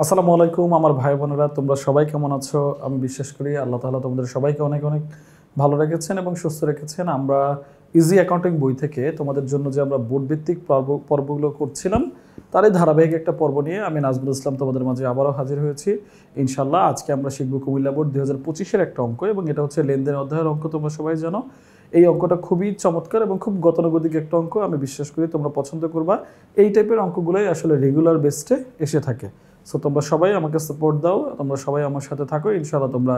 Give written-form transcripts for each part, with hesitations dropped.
আসসালামু আলাইকুম আমার ভাই বোনেরা, তোমরা সবাই কেমন আছো? আমি বিশ্বাস করি আল্লাহ তাআলা তোমাদের সবাইকে অনেক অনেক ভালো রেখেছেন এবং সুস্থ রেখেছেন। আমরা ইজি অ্যাকাউন্টিং বই থেকে তোমাদের জন্য যে আমরা বোর্ড ভিত্তিক পর্বগুলো করছিলাম, তারই ধারাবাহিক একটা পর্ব নিয়ে আমি নাজমুল ইসলাম তোমাদের মাঝে আবারও হাজির হয়েছি। ইনশাল্লাহ আজকে আমরা শিখব কুমিল্লা বোর্ড 2025-এর একটা অঙ্ক, এবং এটা হচ্ছে লেনদেন অধ্যায়ের অঙ্ক। তোমরা সবাই জানো এই অঙ্কটা খুবই চমৎকার এবং খুব গতানুগতিক একটা অঙ্ক। আমি বিশ্বাস করি তোমরা পছন্দ করবা। এই টাইপের অঙ্কগুলোই আসলে রেগুলার বেসে এসে থাকে। সো তোমরা সবাই আমাকে সাপোর্ট দাও, তোমরা সবাই আমার সাথে থাকো, ইনশাআল্লাহ তোমরা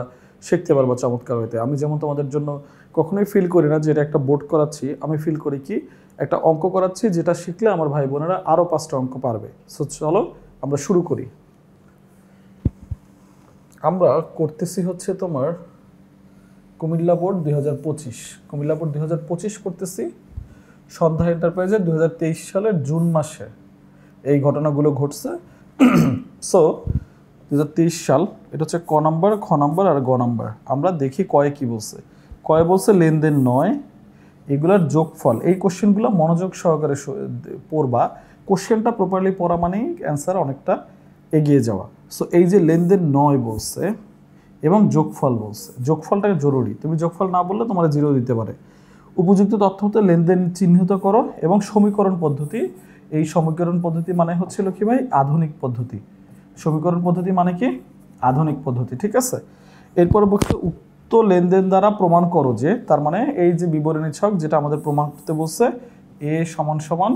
শিখতে পারবো চমৎকার হইতে। আমি যেমন তোমাদের জন্য কখনোই ফিল করি না যে এটা একটা বোর্ড করাচ্ছি, আমি ফিল করি কি একটা অঙ্ক করাচ্ছি, যেটা শিখলে আমার ভাই বোনেরা আরও 5টা অঙ্ক পারবে। সো চলো আমরা শুরু করি। আমরা করতেছি হচ্ছে তোমার কুমিল্লা বোর্ড 2025, কুমিল্লা বোর্ড 2025 করতেছি। সন্ধ্যা এন্টারপ্রাইজের 2023 সালের জুন মাসে এই ঘটনাগুলো ঘটছে। সো 2023 সাল, এটা হচ্ছে ক নাম্বার, খ নাম্বার আর গ নাম্বার। আমরা দেখি কয়ে কি বলছে। কয়ে বলছে লেনদেন নয়, এগুলার যোগফল। এই কোশ্চেনগুলো মনোযোগ সহকারে পড়বা। কোশ্চেনটা প্রপারলি পড়া মানেই অ্যান্সার অনেকটা এগিয়ে যাওয়া। সো এই যে লেনদেন নয় বলছে এবং যোগফল বলছে, যোগফলটা জরুরি। তুমি যোগফল না বললে তোমার 0 দিতে পারে। উপযুক্ত তথ্য হতে লেনদেন চিহ্নিত করো এবং সমীকরণ পদ্ধতি। এই সমীকরণ পদ্ধতি মানে হচ্ছিল কি ভাই? আধুনিক পদ্ধতি। সমীকরণ পদ্ধতি মানে কি? আধুনিক পদ্ধতি, ঠিক আছে। এরপরে বলছে উক্ত লেনদেন দ্বারা প্রমাণ করো যে, তার মানে এই যে বিবরণী ছক যেটা আমাদের প্রমাণ করতে বলছে, এ সমান সমান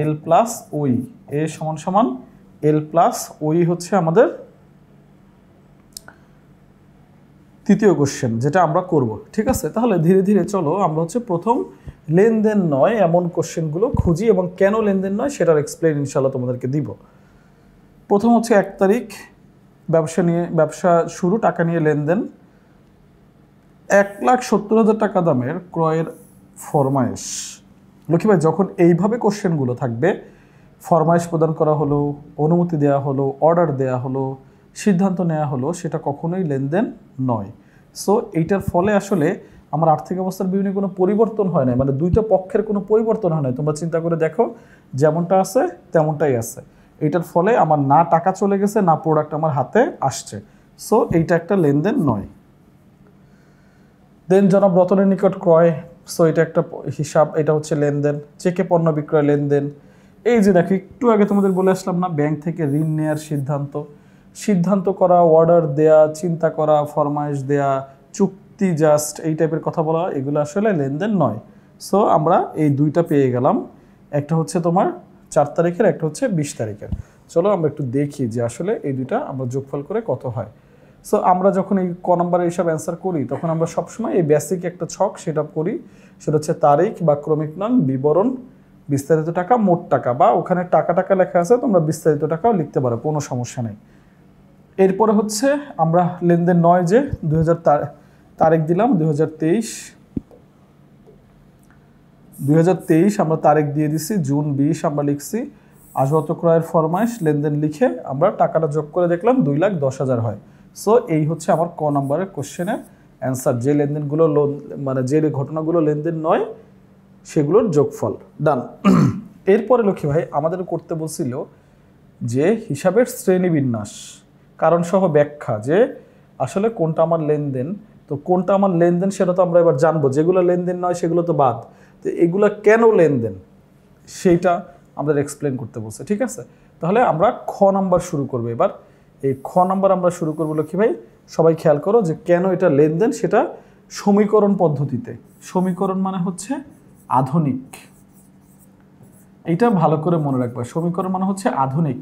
এল প্লাস ওই, এ সমান সমান এল প্লাস ওই হচ্ছে আমাদের তৃতীয় কোশ্চেন যেটা আমরা করব, ঠিক আছে। তাহলে ধীরে ধীরে চলো আমরা হচ্ছে প্রথম লেনদেন নয় এমন কোশ্চেনগুলো খুঁজি এবং কেন লেনদেন নয় সেটার এক্সপ্লেন ইনশাল্লাহ তোমাদেরকে দিব। প্রথম হচ্ছে 1 তারিখ, ব্যবসা শুরু, টাকা নিয়ে লেনদেন। 1,70,000 টাকা দামের ক্রয়ের ফরমায়েশ। লক্ষ্মী ভাই, যখন এইভাবে কোশ্চেনগুলো থাকবে, ফরমায়েশ প্রদান করা হলো, অনুমতি দেওয়া হলো, অর্ডার দেওয়া হলো, সিদ্ধান্ত নেওয়া হলো, সেটা কখনোই লেনদেন নয়। সো এইটার ফলে আসলে আমার আর্থিক অবস্থার বিভিন্ন কোনো পরিবর্তন হয় না, মানে দুইটা পক্ষের কোনো পরিবর্তন হয় না। তোমরা চিন্তা করে দেখো, যেমনটা আছে তেমনটাই আছে। এইটার ফলে আমার না টাকা চলে গেছে, না প্রোডাক্ট আমার হাতে আসছে। সো এইটা একটা লেনদেন নয়। দেন জনাব রতনের নিকট ক্রয়, সো এটা একটা হিসাব, এটা হচ্ছে লেনদেন। চেকে পণ্য বিক্রয় লেনদেন। এই যে দেখো, একটু আগে তোমাদের বলে আসলাম না, ব্যাংক থেকে ঋণ নেওয়ার সিদ্ধান্ত করা, অর্ডার দেয়া, চিন্তা করা, ফরমাইশ দেয়া, চুক্তি, জাস্ট এই টাইপের কথা বলা, এগুলো আসলে লেনদেন নয়। সো আমরা এই দুইটা পেয়ে গেলাম, একটা হচ্ছে তোমার 4 তারিখের, একটা হচ্ছে 20 তারিখের। চলো আমরা একটু দেখি যে আসলে এই দুইটা আমরা যোগফল করে কত হয়। সো আমরা যখন এই ক নম্বরে এইসব অ্যান্সার করি, তখন আমরা সবসময় এই বেসিক একটা ছক সেট আপ করি। সেটা হচ্ছে তারিখ বা ক্রমিক নাম, বিবরণ, বিস্তারিত টাকা, মোট টাকা, বা ওখানে টাকা টাকা লেখা আছে, তোমরা বিস্তারিত টাকাও লিখতে পারো, কোনো সমস্যা নেই। এরপরে হচ্ছে আমরা লেনদেন নয় যে 2000 তারিখ দিলাম 2023 আমরা তারিখ দিয়ে দিছি জুন 20, আমরা লিখছি আসবাবপত্র ক্রয়ের ফরমাইশ, লেনদেন লিখে আমরা টাকাটা যোগ করে দেখলাম 2,10,000 হয়। সো এই হচ্ছে আমার ক নম্বরের কোশ্চেনের অ্যান্সার। যে লেনদেনগুলো মানে যে ঘটনাগুলো লেনদেন নয় সেগুলোর যোগফল। ডান। এরপরে লক্ষ্মী ভাই আমাদের করতে বলছিল যে হিসাবের শ্রেণীবিন্যাস, কারণ সহ ব্যাখ্যা, যে আসলে কোনটা আমার লেনদেন, তো কোনটা আমার লেনদেন সেটা তো আমরা এবার জানবো। যেগুলো লেনদেন নয় সেগুলো তো বাদ, তো এগুলো কেন লেনদেন সেইটা আমাদের এক্সপ্লেন করতে বলছে, ঠিক আছে। তাহলে আমরা খ নাম্বার শুরু করবো এবার। এই খ নাম্বার আমরা শুরু করবো লক্ষ্মী ভাই, সবাই খেয়াল করো যে কেন এটা লেনদেন, সেটা সমীকরণ পদ্ধতিতে। সমীকরণ মানে হচ্ছে আধুনিক, এইটা ভালো করে মনে রাখবা। সমীকরণ মানে হচ্ছে আধুনিক,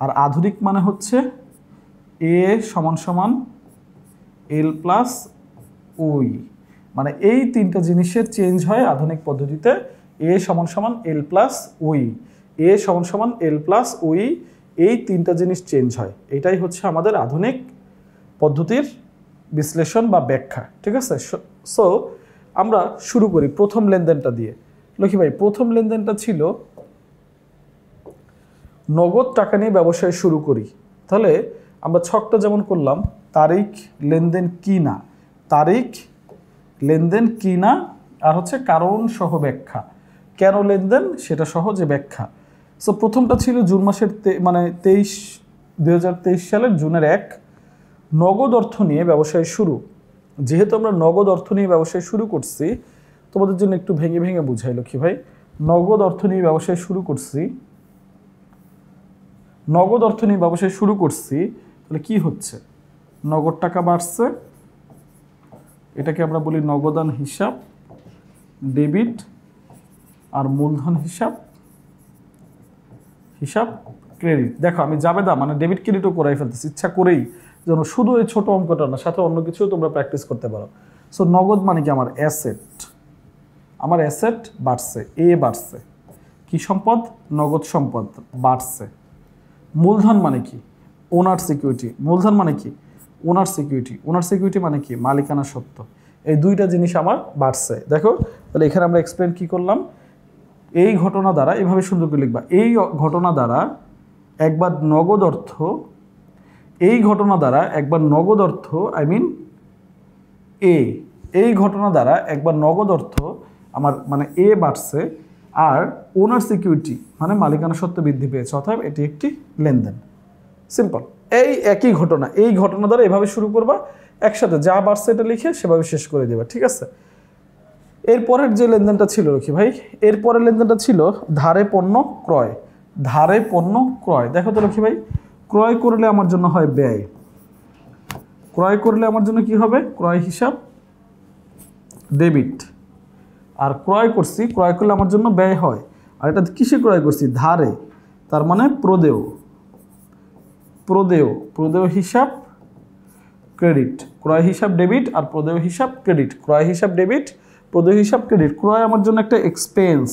আর আধুনিক মানে হচ্ছে এ সমান সমান এল প্লাস ওই, মানে এই তিনটা জিনিসের চেঞ্জ হয় আধুনিক পদ্ধতিতে। এ সমান সমান এল প্লাস ওই, এ সমান সমান এল প্লাস ওই, এই তিনটা জিনিস চেঞ্জ হয়। এটাই হচ্ছে আমাদের আধুনিক পদ্ধতির বিশ্লেষণ বা ব্যাখ্যা, ঠিক আছে। সো আমরা শুরু করি প্রথম লেনদেনটা দিয়ে। লক্ষ্মী ভাই, প্রথম লেনদেনটা ছিল নগদ টাকা নিয়ে ব্যবসায় শুরু করি। তাহলে আমরা ছকটা যেমন করলাম, তারিখ, লেনদেন কি না, তারিখ, লেনদেন কি না, আর হচ্ছে কারণ সহ ব্যাখ্যা, কেন লেনদেন সেটা সহজে ব্যাখ্যা। সো প্রথমটা ছিল জুন মাসের মানে 2023 সালের জুনের 1 নগদ অর্থ নিয়ে ব্যবসায় শুরু। যেহেতু আমরা নগদ অর্থ নিয়ে ব্যবসায় শুরু করছি, তোমাদের জন্য একটু ভেঙে ভেঙে বুঝাই লক্ষ্মী ভাই। নগদ অর্থ নিয়ে ব্যবসায় শুরু করছি, নগদ অর্থ নিয়ে ব্যবসায় শুরু করছি, তাহলে কি হচ্ছে? নগদ টাকা বাড়ছে, এটাকে আমরা বলি নগদান হিসাব ডেবিট, আর মূলধন হিসাব ক্রেডিট। দেখো আমি জাবেদা মানে ডেবিট ক্রেডিটও করাই ফেলতেছি ইচ্ছা করেই, যেন শুধু এই ছোট অঙ্কটা না, সাথে অন্য কিছুও তোমরা প্র্যাকটিস করতে পারো। সো নগদ মানে কি? আমার অ্যাসেট বাড়ছে, বাড়ছে। কি সম্পদ? নগদ সম্পদ বাড়ছে। মূলধন মানে কি? ওনার সিকিউরিটি। মূলধন মানে কি? ওনার সিকিউরিটি মানে কি? মালিকানা সত্ত্ব। এই দুইটা জিনিস আমার বাড়ছে। দেখো তাহলে এখানে আমরা এক্সপ্লেন কি করলাম? এই ঘটনা দ্বারা, এভাবে সুন্দর করে লিখবা, এই ঘটনা দ্বারা একবার নগদ অর্থ, এই ঘটনা দ্বারা একবার নগদ অর্থ আমার মানে বাড়ছে, আর ওনার সিকিউরিটি মানে মালিকানা সত্ত্ব বৃদ্ধি পেয়েছে, অর্থাৎ এটি একটি লেনদেন। সিম্পল। এই একই ঘটনা, এই ঘটনা দ্বারা এভাবে শুরু করবা, একসাথে যা বাড়ছে এটা লিখে সেভাবে শেষ করে দেবা, ঠিক আছে? এরপরের যে লেনদেনটা ছিল লক্ষ্মী ভাই, এরপরের লেনদেনটা ছিল ধারে পণ্য ক্রয়। দেখো তো লক্ষ্মী ভাই, ক্রয় করলে আমার জন্য হয় ব্যয়। ক্রয় করলে আমার জন্য কি হবে? ক্রয় হিসাব ডেবিট। আর ক্রয় করলে আমার জন্য ব্যয় হয়। আর এটা কিসে ক্রয় করছি? ধারে, তার মানে প্রদেয় হিসাব ক্রেডিট। ক্রয় হিসাব ডেবিট আর প্রদেয় হিসাব ক্রেডিট। ক্রয় হিসাব ডেবিট, প্রদেয় হিসাব ক্রেডিট। ক্রয় আমার জন্য একটা এক্সপেন্স,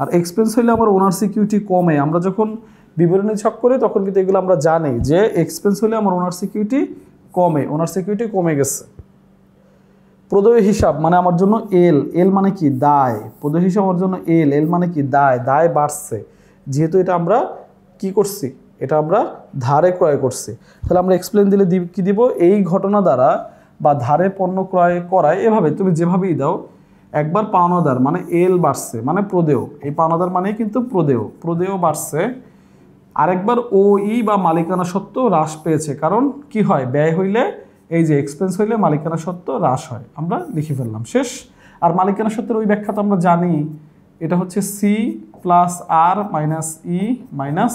আর এক্সপেন্স হইলে আমার ওনার সিকিউরিটি কমে। আমরা যখন বিবরণী ছক করি তখন কিন্তু এগুলো আমরা জানি যে এক্সপেন্স হলে আমার ওনার সিকিউরিটি কমে গেছে। প্রদেয় হিসাব মানে আমার জন্য এল মানে কি? দায়। প্রদেয় হিসাব আমার জন্য এল মানে কি? দায় বাড়ছে, যেহেতু এটা আমরা কি করছি? এটা আমরা ধারে ক্রয় করছি। তাহলে আমরা এক্সপ্লেন দিলে কি দিব? এই ঘটনা দ্বারা বা ধারে পণ্য ক্রয় করায়, এভাবে তুমি যেভাবেই দাও, একবার পাওনাদার মানে এল বাড়ছে, মানে প্রদেয়, এই পাওনাদার মানে কিন্তু প্রদেয় বাড়ছে। আরেকবার বা মালিকানা সত্ত্ব হ্রাস পেয়েছে, কারণ কি হয়? ব্যয় হইলে, এই যে এক্সপেন্স হইলে মালিকানা সত্ত্ব হ্রাস হয়। আমরা লিখে ফেললাম, শেষ। আর মালিকানা সত্ত্বের ওই ব্যাখ্যা তো আমরা জানি, এটা হচ্ছে সি প্লাস আর মাইনাস ই মাইনাস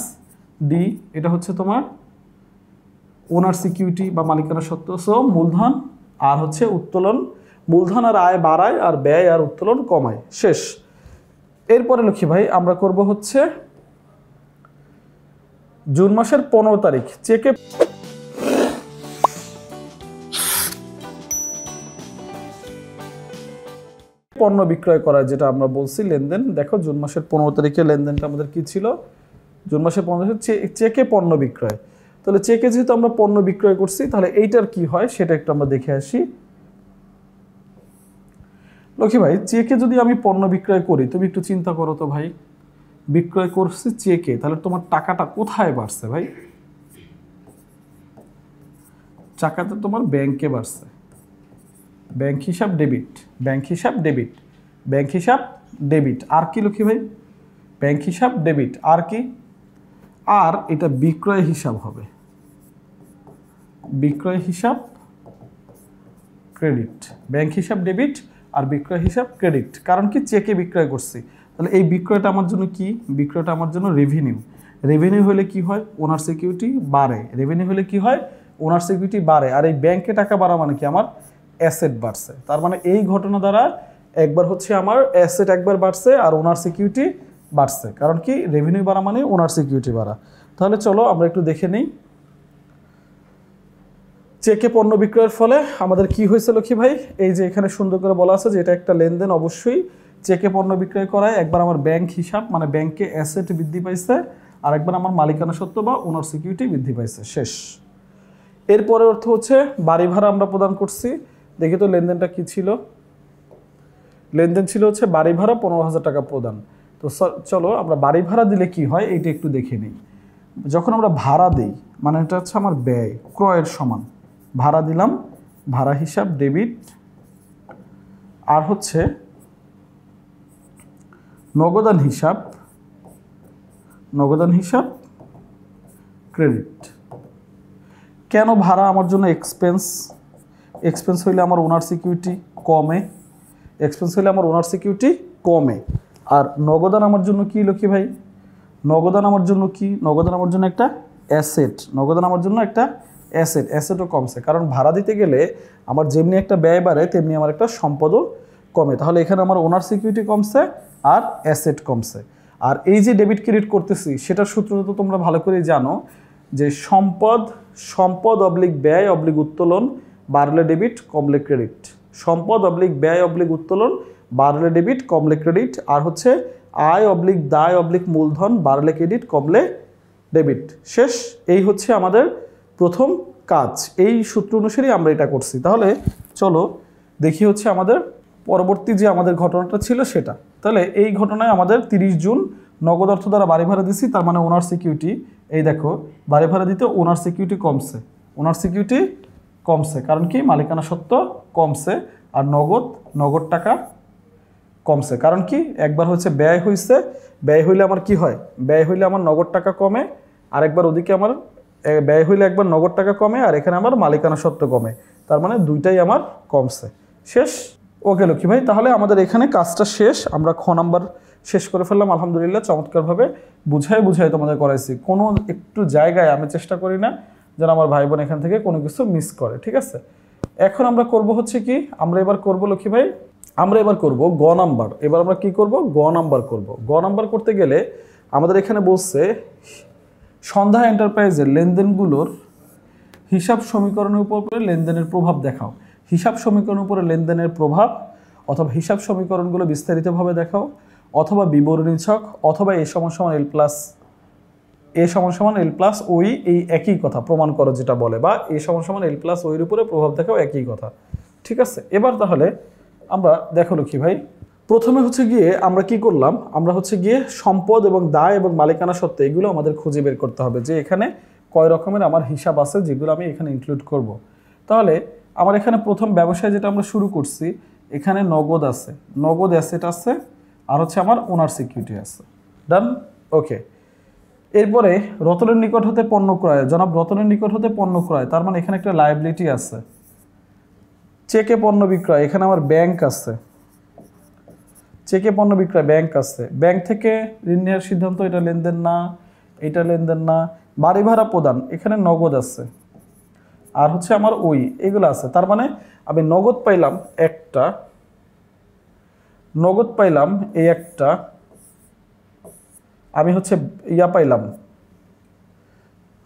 ডি। এটা হচ্ছে তোমার ওনার সিকিউরিটি বা মালিকানা সত্ত্ব। সো মূলধন আর হচ্ছে উত্তোলন, মূলধন আর আয় বাড়ায়, আর ব্যয় আর উত্তোলন কমায়, শেষ। এরপরে লক্ষ্মী ভাই আমরা করব হচ্ছে জুন মাসের 15 তারিখ চেকে পণ্য বিক্রয় করা, যেটা আমরা বলছি লেনদেন। দেখো জুন মাসের 15 তারিখে লেনদেনটা আমাদের কি ছিল? জুন মাসের 15 তারিখে চেকে পণ্য বিক্রয়। তাহলে চেকে যেহেতু আমরা পণ্য বিক্রয় করছি, তাহলে এইটার কি হয় সেটা একটু আমরা দেখে আসি। লক্ষ্মী ভাই, চেকে যদি আমি পণ্য বিক্রয় করি, তুমি একটু চিন্তা করো তো ভাই, বিক্রয় করছি চেকে, তাহলে তোমার টাকাটা কোথায় বাড়ছে ভাই? টাকাতে তোমার ব্যাংকে বাড়ছে। ব্যাংক হিসাব ডেবিট। আর কি লক্ষ্মী ভাই? ব্যাংক হিসাব ডেবিট। আর কি? আর এটা বিক্রয় হিসাব হবে, বিক্রয় হিসাব ক্রেডিট। ব্যাংক হিসাব ডেবিট আর বিক্রয় হিসাব ক্রেডিট। কারণ কি? চেকে বিক্রয় করছি। তাহলে এই বিক্রয়টা আমার জন্য কি? বিক্রয়টা আমার জন্য রেভিনিউ হলে কি হয়? ওনার সিকিউরিটি বাড়ে। ওনার সিকিউরিটি বাড়ে। আর এই ব্যাংকে টাকা বাড়া মানে কি? আমার অ্যাসেট বাড়ছে। তার মানে এই ঘটনা দ্বারা একবার হচ্ছে আমার অ্যাসেট একবার বাড়ছে, আর ওনার সিকিউরিটি বাড়ছে। কারণ কি? রেভিনিউ বাড়া মানে ওনার সিকিউরিটি বাড়া। তাহলে চলো আমরা একটু দেখে নিই। চেকে পণ্য বিক্রয়ের ফলে আমাদের কি হয়েছে লক্ষ্মী ভাই? এই যে এখানে সুন্দর করে বলা আছে যে এটা একটা লেনদেন। অবশ্যই চেকে পণ্য বিক্রয় করায় একবার আমার ব্যাংক হিসাব মানে ব্যাংকে অ্যাসেট বৃদ্ধি পাইছে, আর একবার আমার মালিকানা সত্ত্ব বা ওনার সিকিউরিটি বৃদ্ধি পাইছে, শেষ। এরপরে অর্থ হচ্ছে বাড়ি ভাড়া আমরা প্রদান করছি। দেখি তো লেনদেনটা কি ছিল? লেনদেন ছিল হচ্ছে বাড়ি ভাড়া 15,000 টাকা প্রদান। তো চলো আমরা বাড়ি ভাড়া দিলে কি হয় এইটা একটু দেখে নিই। যখন আমরা ভাড়া দিই মানে এটা হচ্ছে আমার ব্যয়, ক্রয়ের সমান। ভাড়া দিলাম, ভাড়া হিসাব ডেবিট। আর হচ্ছে নগদান হিসাব ক্রেডিট। কেন ভাড়া আমার জন্য এক্সপেন্স? এক্সপেন্স হইলে আমার ওনার সিকিউরিটি কমে, এক্সপেন্স হইলে আমার ওনার সিকিউরিটি কমে। আর নগদান আমার জন্য কি লক্ষ্মী ভাই? নগদান আমার জন্য কি? নগদান আমার জন্য একটা অ্যাসেট, নগদান আমার জন্য একটা অ্যাসেট, অ্যাসেটও কমছে। কারণ ভাড়া দিতে গেলে আমার যেমনি একটা ব্যয় বাড়ে তেমনি আমার একটা সম্পদও কমে। তাহলে এখানে আমার ওনার সিকিউরিটি কমছে আর অ্যাসেট কমছে। আর এই যে ডেবিট ক্রেডিট করতেছি সেটার সূত্র তো তোমরা ভালো করেই জানো যে সম্পদ অবলিক ব্যয় অবলিক উত্তোলন বাড়লে ডেবিট কমলে ক্রেডিট। সম্পদ অবলিক ব্যয় অবলিক উত্তোলন বাড়লে ডেবিট কমলে ক্রেডিট। আর হচ্ছে আয় অবলিক দায় অবলিক মূলধন বাড়লে ক্রেডিট কমলে ডেবিট। শেষ। এই হচ্ছে আমাদের প্রথম কাজ। এই সূত্র অনুসারেই আমরা এটা করছি। তাহলে চলো দেখি হচ্ছে আমাদের পরবর্তী যে আমাদের ঘটনাটা ছিল সেটা। তাহলে এই ঘটনায় আমাদের 30 জুন নগদ অর্থ দ্বারা বাড়ি ভাড়া দিছি, তার মানে ওনার সিকিউরিটি, এই দেখো বাড়ি ভাড়া দিতে ওনার সিকিউরিটি কমছে, ওনার সিকিউরিটি কমছে। কারণ কি? মালিকানা সত্ত্ব কমছে আর নগদ টাকা কমছে। কারণ কি? একবার হচ্ছে ব্যয় হয়েছে, ব্যয় হইলে আমার কি হয়? ব্যয় হইলে আমার নগদ টাকা কমে, আর একবার ওদিকে আমার ব্যয় হইলে একবার নগদ টাকা কমে আর এখানে আমার মালিকানা সত্ত্ব কমে, তার মানে দুইটাই আমার কমছে। শেষ। ওকে লক্ষ্মী ভাই, তাহলে আমাদের এখানে কাজটা শেষ। আমরা খ নাম্বার শেষ করে ফেললাম আলহামদুলিল্লাহ। চমৎকারভাবে বুঝাই তোমাদের করাইছি। কোনো একটু জায়গায় আমি চেষ্টা করি না যেন আমার ভাই বোন এখান থেকে কোনো কিছু মিস করে। ঠিক আছে, এখন আমরা করব হচ্ছে কি, আমরা এবার করব লক্ষ্মী ভাই, আমরা এবার করব গ নাম্বার। এবার আমরা কি করব? গ নাম্বার করব। গ নাম্বার করতে গেলে আমাদের এখানে বলছে সন্ধ্যা এন্টারপ্রাইজের লেনদেনগুলোর হিসাব সমীকরণের উপর লেনদেনের প্রভাব দেখাও। হিসাব সমীকরণের উপরে লেনদেনের প্রভাব, অথবা হিসাব সমীকরণগুলো বিস্তারিতভাবে দেখাও, অথবা বিবরণী ছক, অথবা এ সমান সমান এল প্লাস ওই, এই একই কথা প্রমাণ করো যেটা বলে, বা এ সমান এল প্লাস ওইর উপরে প্রভাব দেখাও, একই কথা। ঠিক আছে, এবার তাহলে আমরা দেখো লক্ষ্মী ভাই, প্রথমে হচ্ছে গিয়ে আমরা কি করলাম? আমরা হচ্ছে গিয়ে সম্পদ এবং দায় এবং মালিকানা সত্ত্ব এগুলো আমাদের খুঁজে বের করতে হবে যে এখানে কয় রকমের আমার হিসাব আছে যেগুলো আমি এখানে ইনক্লুড করব। তাহলে আমার এখানে প্রথম ব্যবসায় যেটা আমরা শুরু করছি, এখানে নগদ আছে, নগদ অ্যাসেট আছে, আর হচ্ছে আমার ওনার সিকিউরিটি আছে। ডান। ওকে, এরপরে রতনের নিকট হতে পণ্য ক্রয়, জনাব রতনের নিকট হতে পণ্য ক্রয়, তার মানে এখানে একটা লায়াবিলিটি আছে। চেকে পণ্য বিক্রয়, এখানে আমার ব্যাংক আছে, চেকে পণ্য বিক্রয় ব্যাংক আছে। ব্যাংক থেকে ঋণ নেওয়ার সিদ্ধান্ত, এটা লেনদেন না, এটা লেনদেন না। বাড়ি ভাড়া প্রদান, এখানে নগদ আছে, আর হচ্ছে আমার ওই এগুলো আছে। তার মানে আমি নগদ পাইলাম একটা, নগদ পাইলাম এই একটা, আমি হচ্ছে ইয়া পাইলাম,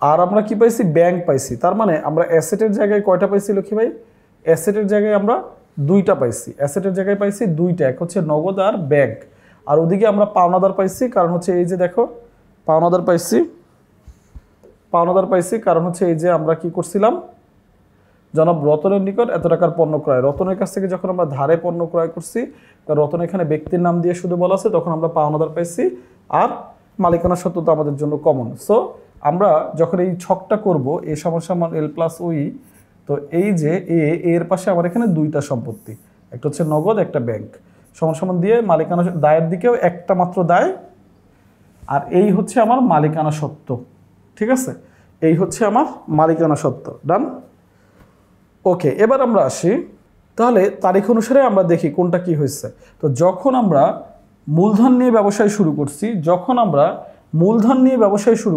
আর আমরা কি পাইছি? ব্যাংক পাইছি। তার মানে আমরা অ্যাসেটের জায়গায় কয়টা পাইছি লক্ষ্মী ভাই? অ্যাসেটের জায়গায় আমরা দুইটা পাইছি, অ্যাসেটের জায়গায় পাইছি দুইটা, এক হচ্ছে নগদ আর ব্যাংক। আর ওদিকে আমরা পাওনাদার পাইছি, কারণ হচ্ছে এই যে দেখো পাওনাদার পাইছি, পাওনাদার পাইছি কারণ হচ্ছে এই যে আমরা কি করছিলাম, জনাব রতনের নিকট এত টাকার পণ্য ক্রয়। রতনের কাছ থেকে যখন আমরা ধারে পণ্য ক্রয় করছি, রতন এখানে ব্যক্তির নাম দিয়ে শুধু বলা আছে, তখন আমরা পাওনাদার পাইছি। আর মালিকানা সত্ত্ব তো আমাদের জন্য কমন। সো আমরা যখন এই ছকটা করব, এ সমান এল প্লাস ওই, তো এই যে এর পাশে আমার এখানে দুইটা সম্পত্তি, একটা হচ্ছে নগদ, একটা ব্যাংক, সমান দিয়ে মালিকানা দায়ের দিকেও একটা মাত্র দায়, আর এই হচ্ছে আমার মালিকানা সত্ত্ব। ঠিক আছে, এই হচ্ছে আমার মালিকানা সত্ত্ব। ডান। ওকে, এবার আমরা আসি তাহলে তারিখ অনুসারে আমরা দেখি কোনটা কি হয়েছে। তো যখন আমরা মূলধন নিয়ে ব্যবসায় শুরু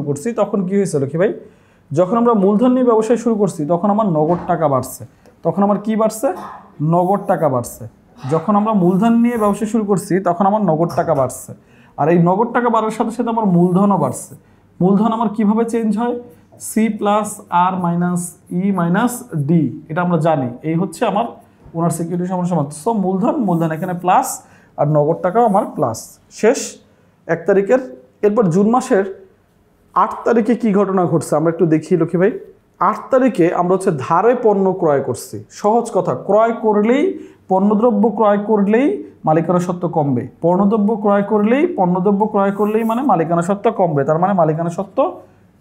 করছি, তখন কি হয়েছে লক্ষ্মী ভাই? যখন আমরা মূলধন নিয়ে ব্যবসায় শুরু করছি তখন আমার নগদ টাকা বাড়ছে। তখন আমার কি বাড়ছে? নগদ টাকা বাড়ছে। যখন আমরা মূলধন নিয়ে ব্যবসা শুরু করছি তখন আমার নগদ টাকা বাড়ছে, আর এই নগদ টাকা বাড়ার সাথে সাথে আমার মূলধনও বাড়ছে। মূলধন আমার কিভাবে চেঞ্জ হয়? সি প্লাস আর মাইনাস ই মাইনাস ডি, এটা আমরা জানি। এই হচ্ছে আমার ওনার সিকিউরিটি সমান। সো মূলধন এখানে প্লাস, আর নগদ টাকাও আমার প্লাস। শেষ 1 তারিখের। এরপর জুন মাসের 8 তারিখে কি ঘটনা ঘটছে আমরা একটু দেখি লক্ষ্মী ভাই। 8 তারিখে আমরা হচ্ছে ধারে পণ্য ক্রয় করছি। সহজ কথা, পণ্যদ্রব্য ক্রয় করলেই মালিকানা সত্ত্ব কমবে। পণ্যদ্রব্য ক্রয় করলেই মানে মালিকানা সত্ত্ব কমবে, তার মানে মালিকানা সত্ত্ব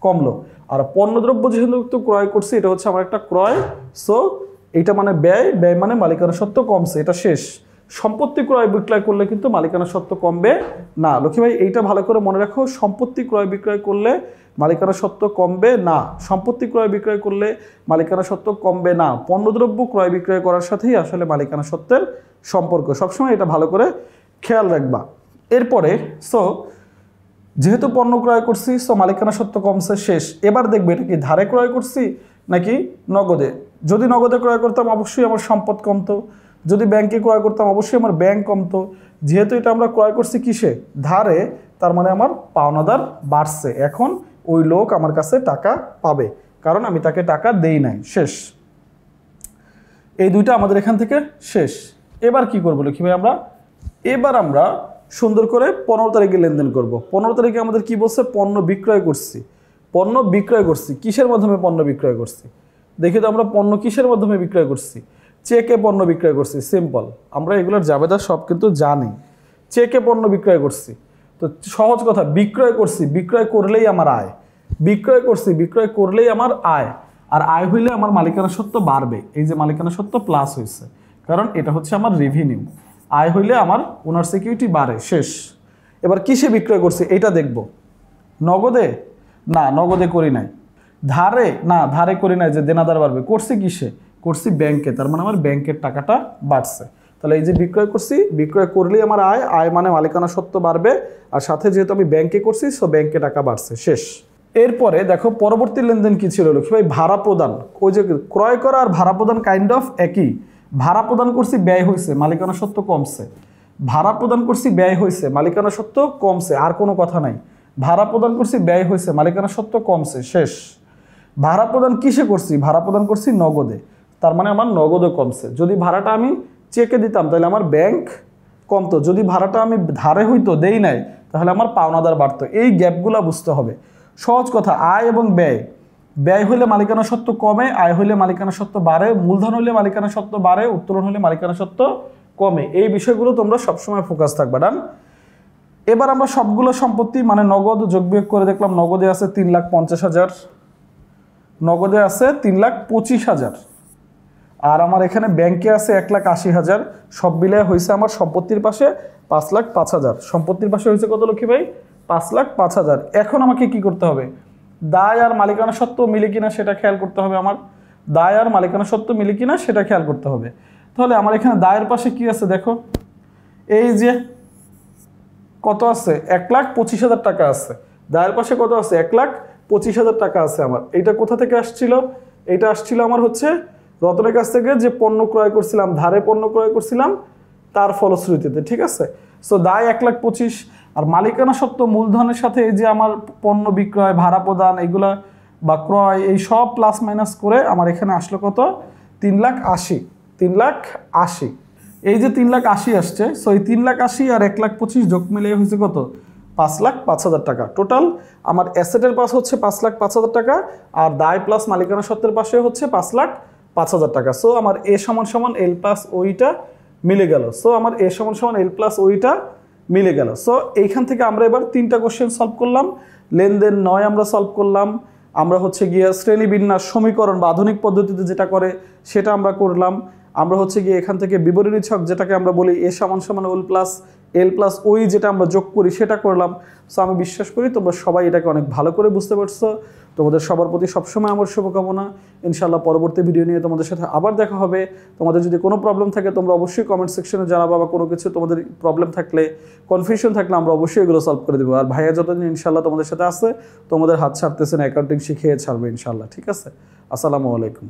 কমলো। আর পণ্যদ্রব্য যেহেতু ক্রয় করছি, এটা হচ্ছে আমার একটা ক্রয়, সো এটা মানে ব্যয় মানে মালিকানা সত্ত্ব কমছে, এটা শেষ। 8 তারিখে আমরা হচ্ছে ধারে পণ্য ক্রয় করছি। সহজ কথা, পণ্যদ্রব্য ক্রয় করলেই মালিকানা সত্ত্ব কমবে। পণ্যদ্রব্য যেহেতু ক্রয় করছি, এটা হচ্ছে আমার একটা ক্রয়, সো এটা মানে ব্যয় মানে মালিকানা সত্ত্ব কমছে, এটা শেষ। সম্পত্তি ক্রয় বিক্রয় করলে কিন্তু মালিকানা সত্ত্ব কমবে না। লক্ষ্মী ভাই এইটা ভালো করে মনে রাখো, সম্পত্তি ক্রয় বিক্রয় করলে মালিকানা সত্ত্ব কমবে না। সম্পত্তি ক্রয় বিক্রয় করলে মালিকানা সত্ত্ব কমবে না। পণ্যদ্রব্য ক্রয় বিক্রয় করার সাথেই আসলে মালিকানা সত্ত্বের সম্পর্ক। সবসময় এটা ভালো করে খেয়াল রাখবা। এরপরে যেহেতু পণ্য ক্রয় করছি, মালিকানা সত্ত্ব কমছে, শেষ। এবার দেখবে এটা কি ধারে ক্রয় করছি নাকি নগদে। যদি নগদে ক্রয় করতাম অবশ্যই আমার সম্পদ কমতো, যদি ব্যাংকে ক্রয় করতাম অবশ্যই আমার ব্যাংক কমতো। যেহেতু এটা আমরা ক্রয় করছি কিসে, ধারে, তার মানে আমার পাওনাদার বাড়ছে। এখন ওই লোক আমার কাছে টাকা পাবে, কারণ আমি তাকে টাকা দেই নাই, শেষ। এই দুইটা আমাদের এখান থেকে শেষ। এবার কি করবো লক্ষ্মী ভাই আমরা সুন্দর করে 15 তারিখে লেনদেন করব। 15 তারিখে আমাদের কি বলছে, পণ্য বিক্রয় করছি। পণ্য বিক্রয় করছি কিসের মাধ্যমে পণ্য বিক্রয় করছি, দেখি তো আমরা পণ্য কিসের মাধ্যমে বিক্রয় করছি। চেকে পণ্য বিক্রয় করছি, সিম্পল। আমরা এগুলোর জাবেদা সব কিন্তু জানি। চেকে পণ্য বিক্রয় করছি, তো সহজ কথা, বিক্রয় করছি, বিক্রয় করলেই আমার আয়। বিক্রয় করছি, বিক্রয় করলেই আমার আয়। আর আয় হইলে আমার মালিকানা সত্ত্ব বাড়বে। এই যে মালিকানা সত্ত্ব প্লাস হয়েছে, কারণ এটা হচ্ছে আমার রেভিনিউ। আয় হইলে আমার ওনার সিকিউরিটি বাড়ে, শেষ। এবার কিসে বিক্রয় করছি এটা দেখব। নগদে না, নগদে করি নাই। ধারে না, ধারে করি নাই যে দেনাদার বাড়বে। করছি কিসে, করছি ব্যাংকে, তার মানে আমার ব্যাংকের টাকাটা বাড়ছে। তাহলে এই যে বিক্রয় করছি, বিক্রয় করলেই আমার আয়, আয় মানে মালিকানা সত্ত্ব বাড়বে। আর সাথে যেহেতু আমি ব্যাংকে করছি, ব্যাংকে টাকা বাড়ছে, শেষ। এরপরে দেখো পরবর্তী লেনদেন কি ছিল লক্ষ্মী ভাই, ভাড়া প্রদান। ওই যে ক্রয় করা আর ভাড়া প্রদান কাইন্ড অফ একই। ভাড়া প্রদান করছি, ব্যয় হয়েছে, মালিকানা সত্ত্ব কমছে। ভাড়া প্রদান করছি, ব্যয় হয়েছে, মালিকানা সত্ত্ব কমছে, আর কোনো কথা নাই। ভাড়া প্রদান করছি, ব্যয় হয়েছে, মালিকানা সত্ত্ব কমছে, শেষ। ভাড়া প্রদান কিসে করছি, ভাড়া প্রদান করছি নগদে, তার মানে আমার নগদও কমছে। যদি ভাড়াটা আমি চেকে দিতাম তাহলে আমার ব্যাংক কমতো। যদি ভাড়াটা আমি ধারে হইতো, দেই নাই, তাহলে আমার পাওনাদার বাড়তো। এই গ্যাপগুলো বুঝতে হবে। সহজ কথা, আয় এবং ব্যয়। ব্যয় হইলে মালিকানা সত্ত্ব কমে, আয় হইলে মালিকানা সত্ত্ব বাড়ে, মূলধন হইলে মালিকানা সত্ত্ব বাড়ে, উত্তোলন হইলে মালিকানা সত্ত্ব কমে। এই বিষয়গুলো তোমরা সবসময় ফোকাস থাকবে। ডান। এবার আমরা সবগুলো সম্পত্তি মানে নগদ যোগ বিয়োগ করে দেখলাম। নগদে আছে 3,50,000, নগদে আছে 3,25,000, আর আমার এখানে ব্যাংকে আছে 1,80,000। সব মিলে হয়েছে আমার সম্পত্তির পাশে 5,05,000। সম্পত্তির পাশে হয়েছে কত লক্ষ্মী ভাই, 5,05,000। এখন আমাকে কি করতে হবে, দায় আর মালিকানা সত্ত্ব মিলে কিনা সেটা খেয়াল করতে হবে। আমার দায় আর মালিকানা সত্ত্ব মিলে কিনা সেটা খেয়াল করতে হবে। তাহলে আমার এখানে দায়ের পাশে কি আছে দেখো, এই যে কত আছে, 1,25,000 টাকা আছে। দায়ের পাশে কত আছে, 1,25,000 টাকা আছে আমার। এইটা কোথা থেকে আসছিল, এইটা আসছিল আমার হচ্ছে রতনের কাছ থেকে, যে পণ্য ক্রয় করছিলাম, ধারে পণ্য ক্রয় করছিলাম, তার ফলশ্রুতিতে, ঠিক আছে। দায় 1,25,000, আর মালিকানা সত্ত্ব মূলধনের সাথে এই যে আমার পণ্য বিক্রয়, ভাড়া প্রদান, এগুলা বা ক্রয়, এই সব প্লাস মাইনাস করে আমার এখানে আসলো কত, 3,80,000। 3,80,000, এই যে 3,80,000 আসছে। এই 3,80,000 আর 1,25,000 যোগ মিলিয়ে হয়েছে কত, 5,05,000 টাকা। টোটাল আমার অ্যাসেটের পাশ হচ্ছে 5,05,000 টাকা, আর দায় প্লাস মালিকানা সত্ত্বের পাশে হচ্ছে 5,05,000 টাকা। আমার এ সমান সমান এল প্লাস ওইটা মিলে গেল। আমার এ সমান সমান এল প্লাস ওইটা মিলে গেল। এইখান থেকে আমরা এবার 3টা কোশ্চেন সলভ করলাম। লেনদেন 9 আমরা সলভ করলাম। আমরা হচ্ছে গিয়ে শ্রেণীবিন্যাস সমীকরণ বা আধুনিক পদ্ধতিতে যেটা করে সেটা আমরা করলাম। আমরা হচ্ছে গিয়ে এখান থেকে বিবরণী ছক, যেটাকে আমরা বলি এ সমান সমান এল প্লাস ওই, যেটা আমরা যোগ করি সেটা করলাম। আমি বিশ্বাস করি তোমরা সবাই এটাকে অনেক ভালো করে বুঝতে পারছো। তোমাদের সবার প্রতি সবসময় আমার শুভকামনা। ইনশাআল্লাহ পরবর্তী ভিডিও নিয়ে তোমাদের সাথে আবার দেখা হবে। তোমাদের যদি কোনো প্রবলেম থাকে তোমরা অবশ্যই কমেন্ট সেকশনে জানাবো, বা কোনো কিছু তোমাদের প্রবলেম থাকলে, কনফিউশন থাকলে আমরা অবশ্যই এগুলো সলভ করে দেবো। আর ভাইয়া যতদিন ইনশাআল্লাহ তোমাদের সাথে আছে, তোমাদের হাত ছাড়তেছে না, অ্যাকাউন্টিং শিখিয়ে ছাড়বে ইনশাআল্লাহ, ঠিক আছে। আসসালামু আলাইকুম।